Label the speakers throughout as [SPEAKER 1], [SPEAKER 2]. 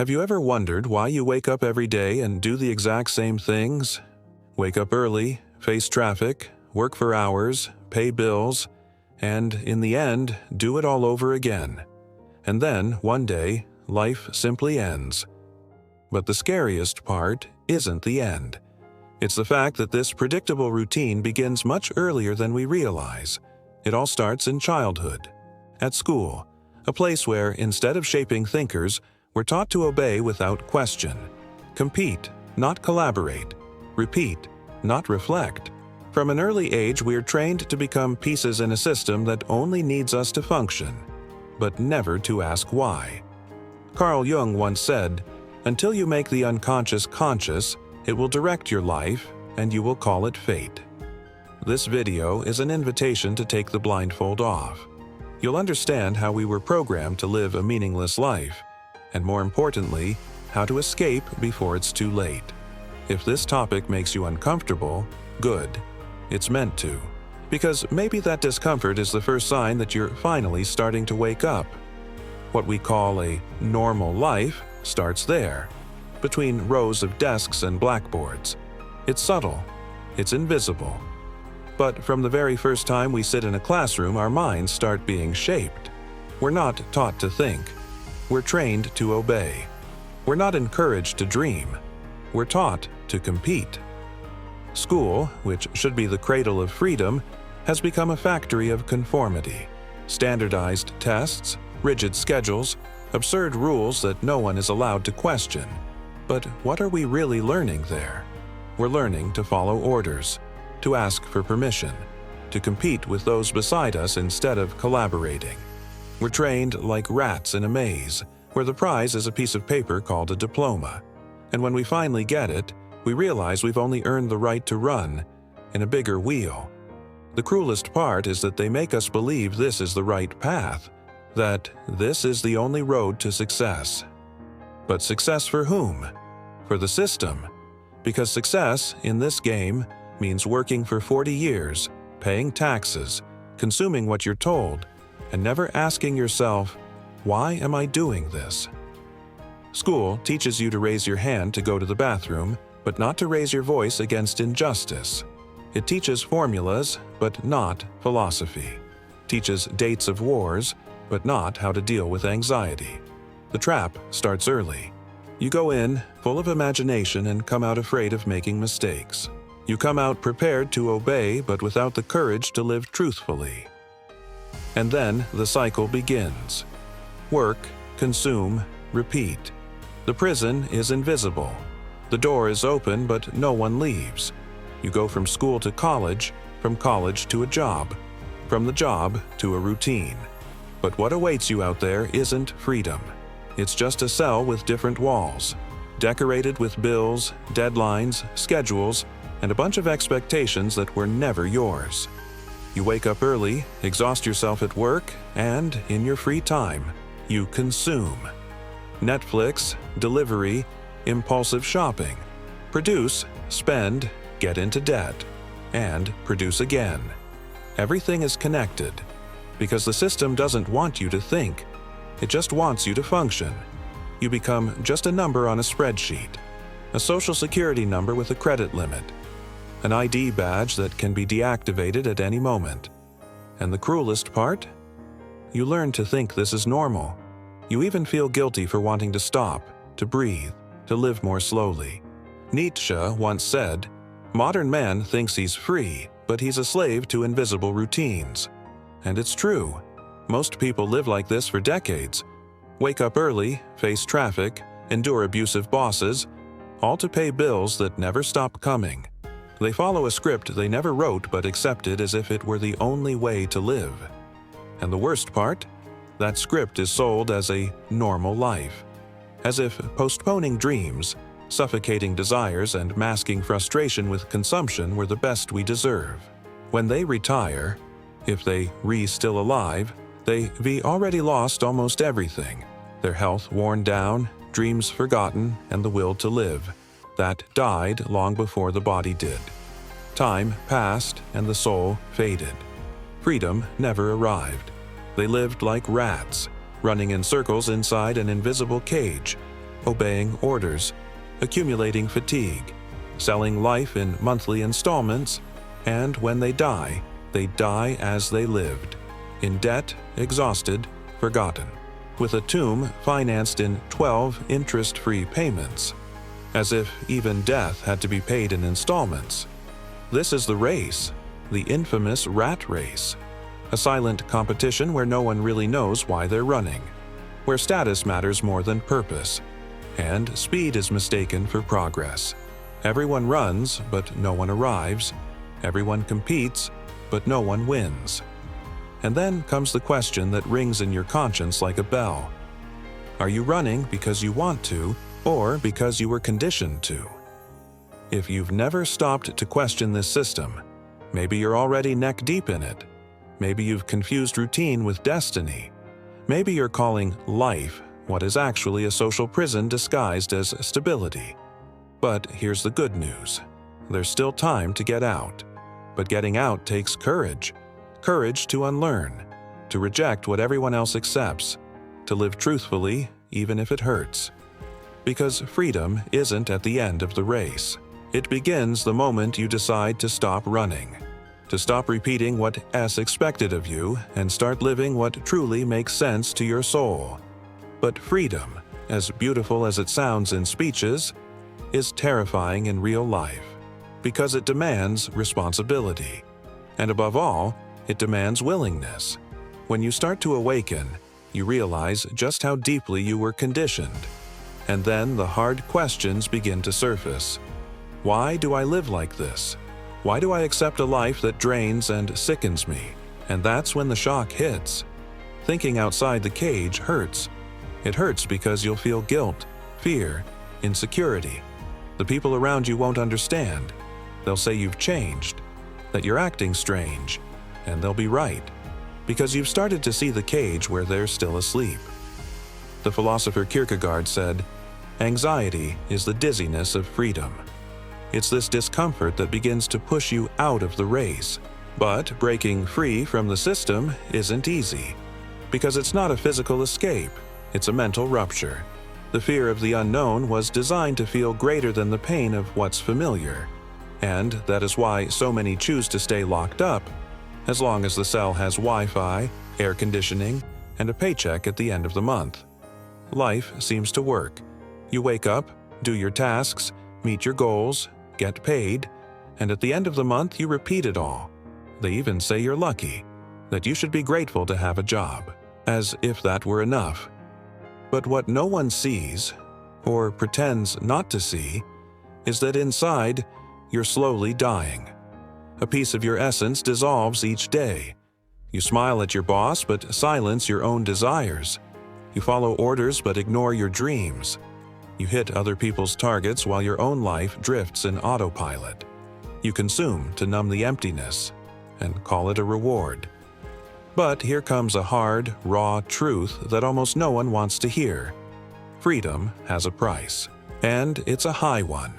[SPEAKER 1] Have you ever wondered why you wake up every day and do the exact same things? Wake up early, face traffic, work for hours, pay bills, and in the end, do it all over again. And then, one day, life simply ends. But the scariest part isn't the end. It's the fact that this predictable routine begins much earlier than we realize. It all starts in childhood, at school, a place where, instead of shaping thinkers, we're taught to obey without question, compete, not collaborate, repeat, not reflect. From an early age, we are trained to become pieces in a system that only needs us to function, but never to ask why. Carl Jung once said, "Until you make the unconscious conscious, it will direct your life, and you will call it fate." This video is an invitation to take the blindfold off. You'll understand how we were programmed to live a meaningless life, and more importantly, how to escape before it's too late. If this topic makes you uncomfortable, good. It's meant to. Because maybe that discomfort is the first sign that you're finally starting to wake up. What we call a normal life starts there, between rows of desks and blackboards. It's subtle. It's invisible. But from the very first time we sit in a classroom, our minds start being shaped. We're not taught to think. We're trained to obey. We're not encouraged to dream. We're taught to compete. School, which should be the cradle of freedom, has become a factory of conformity. Standardized tests, rigid schedules, absurd rules that no one is allowed to question. But what are we really learning there? We're learning to follow orders, to ask for permission, to compete with those beside us instead of collaborating. We're trained like rats in a maze, where the prize is a piece of paper called a diploma. And when we finally get it, we realize we've only earned the right to run in a bigger wheel. The cruelest part is that they make us believe this is the right path, that this is the only road to success. But success for whom? For the system. Because success in this game means working for 40 years, paying taxes, consuming what you're told, and never asking yourself, why am I doing this? School teaches you to raise your hand to go to the bathroom, but not to raise your voice against injustice. It teaches formulas, but not philosophy. Teaches dates of wars, but not how to deal with anxiety. The trap starts early. You go in full of imagination and come out afraid of making mistakes. You come out prepared to obey, but without the courage to live truthfully. And then the cycle begins. Work, consume, repeat. The prison is invisible. The door is open, but no one leaves. You go from school to college, from college to a job, from the job to a routine. But what awaits you out there isn't freedom. It's just a cell with different walls, decorated with bills, deadlines, schedules, and a bunch of expectations that were never yours. You wake up early, exhaust yourself at work, and, in your free time, you consume. Netflix, delivery, impulsive shopping. Produce, spend, get into debt, and produce again. Everything is connected, because the system doesn't want you to think. It just wants you to function. You become just a number on a spreadsheet, a social security number with a credit limit, an ID badge that can be deactivated at any moment. And the cruelest part? You learn to think this is normal. You even feel guilty for wanting to stop, to breathe, to live more slowly. Nietzsche once said, "Modern man thinks he's free, but he's a slave to invisible routines." And it's true. Most people live like this for decades. Wake up early, face traffic, endure abusive bosses, all to pay bills that never stop coming. They follow a script they never wrote but accepted as if it were the only way to live. And the worst part? That script is sold as a normal life. As if postponing dreams, suffocating desires, and masking frustration with consumption were the best we deserve. When they retire, if they still alive, they've already lost almost everything. Their health worn down, dreams forgotten, and the will to live. That died long before the body did. Time passed and the soul faded. Freedom never arrived. They lived like rats, running in circles inside an invisible cage. obeying orders, accumulating fatigue, selling life in monthly installments, and when they die as they lived, in debt, exhausted, forgotten, with a tomb financed in 12 interest-free payments, as if even death had to be paid in installments. This is the race, the infamous rat race, a silent competition where no one really knows why they're running, where status matters more than purpose, and speed is mistaken for progress. Everyone runs, but no one arrives. Everyone competes, but no one wins. And then comes the question that rings in your conscience like a bell. Are you running because you want to, or because you were conditioned to? If you've never stopped to question this system, maybe you're already neck-deep in it. Maybe you've confused routine with destiny. Maybe you're calling life what is actually a social prison disguised as stability. But here's the good news. There's still time to get out. But getting out takes courage. Courage to unlearn, to reject what everyone else accepts, to live truthfully even if it hurts. Because freedom isn't at the end of the race. It begins the moment you decide to stop running, to stop repeating what S expected of you and start living what truly makes sense to your soul. But freedom, as beautiful as it sounds in speeches, is terrifying in real life, because it demands responsibility. And above all, it demands willingness. When you start to awaken, you realize just how deeply you were conditioned. And then the hard questions begin to surface. Why do I live like this? Why do I accept a life that drains and sickens me? And that's when the shock hits. Thinking outside the cage hurts. It hurts because you'll feel guilt, fear, insecurity. The people around you won't understand. They'll say you've changed, that you're acting strange, and they'll be right, because you've started to see the cage where they're still asleep. The philosopher Kierkegaard said, "Anxiety is the dizziness of freedom." It's this discomfort that begins to push you out of the race. But breaking free from the system isn't easy, because it's not a physical escape, it's a mental rupture. The fear of the unknown was designed to feel greater than the pain of what's familiar. And that is why so many choose to stay locked up, as long as the cell has Wi-Fi, air conditioning, and a paycheck at the end of the month. Life seems to work. You wake up, do your tasks, meet your goals, get paid, and at the end of the month you repeat it all. They even say you're lucky, that you should be grateful to have a job, as if that were enough. But what no one sees, or pretends not to see, is that inside, you're slowly dying. A piece of your essence dissolves each day. You smile at your boss but silence your own desires. You follow orders but ignore your dreams. You hit other people's targets while your own life drifts in autopilot. You consume to numb the emptiness and call it a reward. But here comes a hard, raw truth that almost no one wants to hear. Freedom has a price, and it's a high one.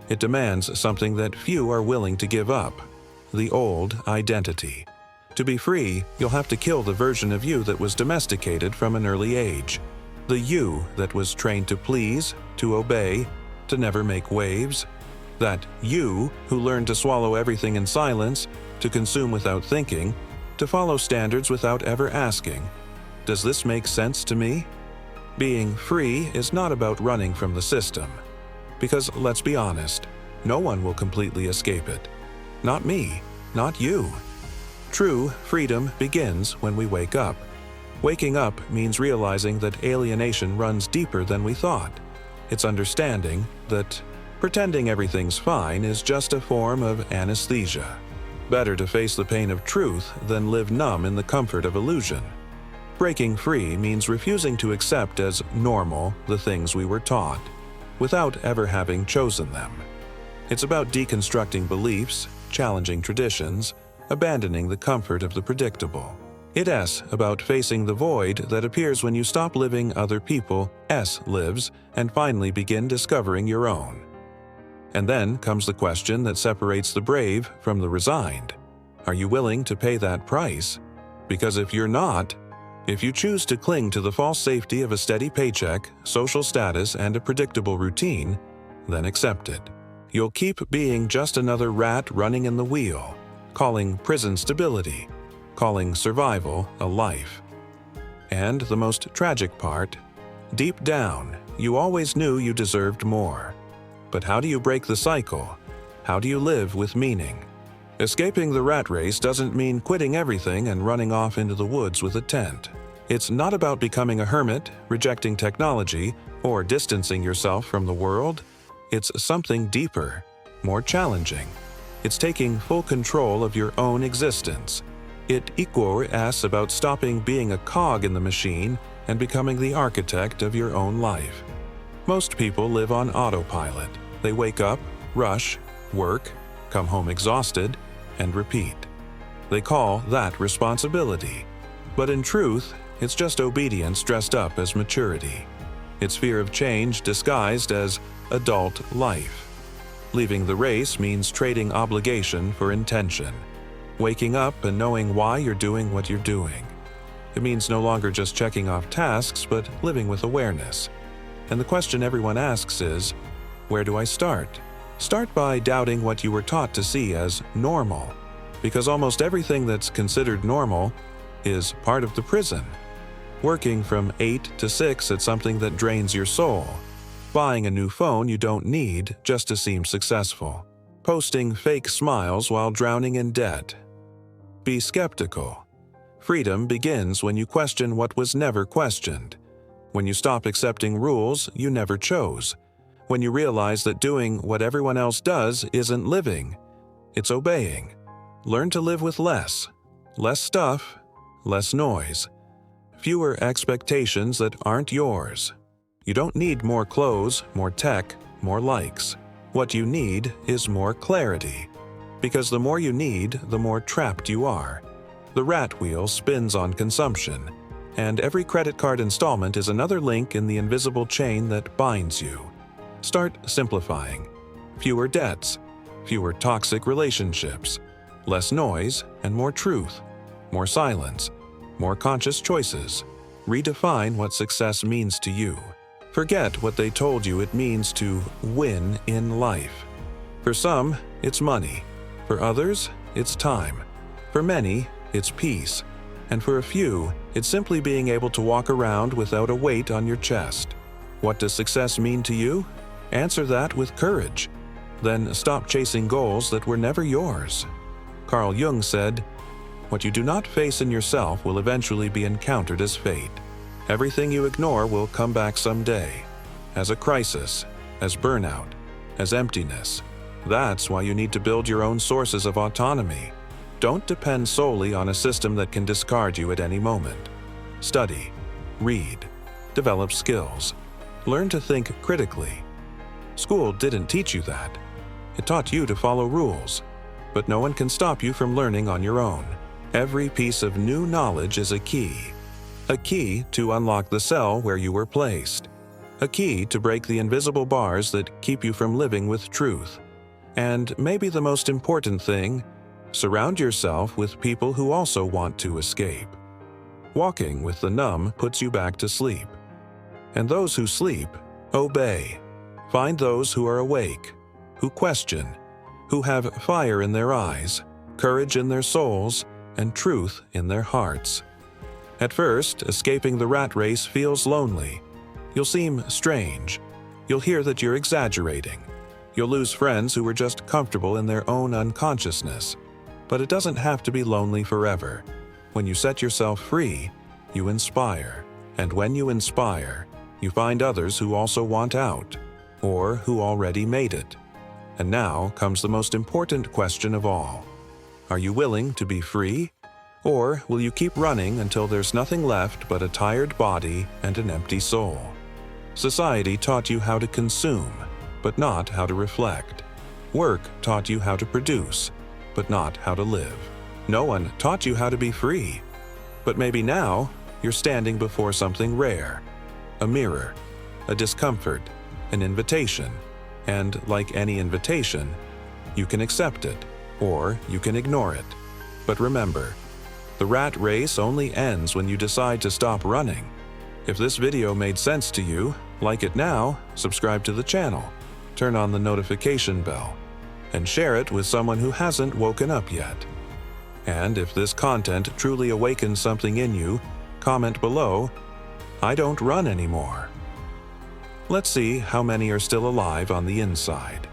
[SPEAKER 1] It demands something that few are willing to give up: the old identity. To be free, you'll have to kill the version of you that was domesticated from an early age. The you that was trained to please, to obey, to never make waves. That you who learned to swallow everything in silence, to consume without thinking, to follow standards without ever asking, "Does this make sense to me?" Being free is not about running from the system. Because let's be honest, no one will completely escape it. Not me, not you. True freedom begins when we wake up. Waking up means realizing that alienation runs deeper than we thought. It's understanding that pretending everything's fine is just a form of anesthesia. Better to face the pain of truth than live numb in the comfort of illusion. Breaking free means refusing to accept as normal the things we were taught, without ever having chosen them. It's about deconstructing beliefs, challenging traditions, abandoning the comfort of the predictable. It's about facing the void that appears when you stop living other people lives and finally begin discovering your own. And then comes the question that separates the brave from the resigned. Are you willing to pay that price? Because if you're not, If you choose to cling to the false safety of a steady paycheck, social status, and a predictable routine, then accept it. You'll keep being just another rat running in the wheel, calling prison stability, calling survival a life. And the most tragic part, deep down, you always knew you deserved more. But how do you break the cycle? How do you live with meaning? Escaping the rat race doesn't mean quitting everything and running off into the woods with a tent. It's not about becoming a hermit, rejecting technology, or distancing yourself from the world. It's something deeper, more challenging. It's taking full control of your own existence. It equals as about stopping being a cog in the machine and becoming the architect of your own life. Most people live on autopilot. They wake up, rush, work, come home exhausted, and repeat. They call that responsibility. But in truth, it's just obedience dressed up as maturity. It's fear of change disguised as adult life. Leaving the race means trading obligation for intention. Waking up and knowing why you're doing what you're doing. It means no longer just checking off tasks, but living with awareness. And the question everyone asks is, where do I start? Start by doubting what you were taught to see as normal, because almost everything that's considered normal is part of the prison. Working from 8 to 6 at something that drains your soul. Buying a new phone you don't need just to seem successful. Posting fake smiles while drowning in debt. Be skeptical. Freedom begins when you question what was never questioned. When you stop accepting rules you never chose. When you realize that doing what everyone else does isn't living, it's obeying. Learn to live with less. Less stuff, less noise. Fewer expectations that aren't yours. You don't need more clothes, more tech, more likes. What you need is more clarity. Because the more you need, the more trapped you are. The rat wheel spins on consumption, and every credit card installment is another link in the invisible chain that binds you. Start simplifying. Fewer debts, fewer toxic relationships, less noise and more truth, more silence, more conscious choices. Redefine what success means to you. Forget what they told you it means to win in life. For some, it's money. For others, it's time. For many, it's peace. And for a few, it's simply being able to walk around without a weight on your chest. What does success mean to you? Answer that with courage. Then stop chasing goals that were never yours. Carl Jung said, "What you do not face in yourself will eventually be encountered as fate. Everything you ignore will come back someday, as a crisis, as burnout, as emptiness. That's why you need to build your own sources of autonomy. Don't depend solely on a system that can discard you at any moment. Study, read, develop skills, learn to think critically. School didn't teach you that. It taught you to follow rules, but no one can stop you from learning on your own. Every piece of new knowledge is a key to unlock the cell where you were placed, a key to break the invisible bars that keep you from living with truth. And maybe the most important thing, surround yourself with people who also want to escape. Walking with the numb puts you back to sleep. And those who sleep, obey. Find those who are awake, who question, who have fire in their eyes, courage in their souls, and truth in their hearts. At first, escaping the rat race feels lonely. You'll seem strange. You'll hear that you're exaggerating. You'll lose friends who were just comfortable in their own unconsciousness. But it doesn't have to be lonely forever. When you set yourself free, you inspire. And when you inspire, you find others who also want out, or who already made it. And now comes the most important question of all. Are you willing to be free? Or will you keep running until there's nothing left but a tired body and an empty soul? Society taught you how to consume, but not how to reflect. Work taught you how to produce, but not how to live. No one taught you how to be free. But maybe now you're standing before something rare. A mirror, a discomfort, an invitation. And like any invitation, you can accept it, or you can ignore it. But remember, The rat race only ends when you decide to stop running. If this video made sense to you, like it now, subscribe to the channel, turn on the notification bell, and share it with someone who hasn't woken up yet. And if this content truly awakens something in you, comment below, "I don't run anymore." Let's see how many are still alive on the inside.